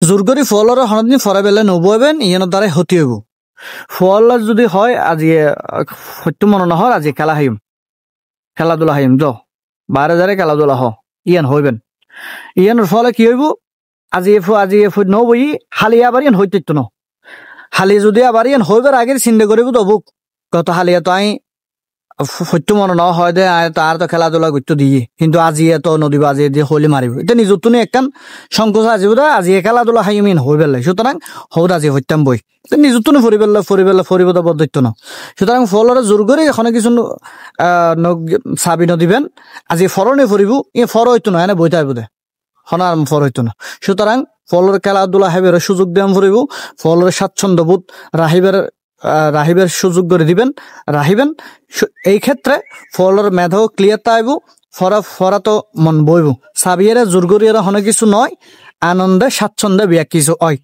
জোর কৰি ফলৰ হনদিন ফৰাই পেলাই নবইবেন ইয়ানোর দ্বারাই হতি হইব ফল যদি হয় আজি সত্য মনে নহয় আজি খেলাধুলা হাইম বাইরে যারে খেলাধুলা ইয়ান হইবেন ইয়ানোর ফলে কি হইব আজি নবই হালি আবার ইয়ান হইতে ন হালি যদি আবার ইয়ান হইবার আগে চিন্তা করিব তো বুক কত হালিয়া তো আই সত্য মনে ন হয় দে তার তো খেলাধুলা করতে দিয়ে কিন্তু আজি তো নদী আজি দিয়ে হলি মারিব এটা নিজের তো একখান সংকোচ আজিব দা আজি খেলাধুলা হাই মিন হই পেলাই সুতরাং হৌদ আজি হইতাম বই নিজের তো ফরিব তো বদ্ধ ন সুতরাং ফলরে জোর করে এখানে কিছু চাবি নদিবেন আজি ফরনে ফরিব ফর হইতো না এনে বইতে আইব দে হনার ফর হইতো না সুতরাং ফলর খেলাধুলা হাইবের সুযোগ দেন ফরিব ফলরে স্বাচ্ছন্দ্য বোধ রাহিবের সুযোগ করে দিবেন রাহিবেন এই ক্ষেত্রে ফলর মেধাও ক্লিয়ারটা আইব ফরা তো মন বইব সাবিয়েরা জোর করিয়ে হনে কিছু নয় আনন্দে স্বাচ্ছন্দ্যে বিয়া কিছু হয়।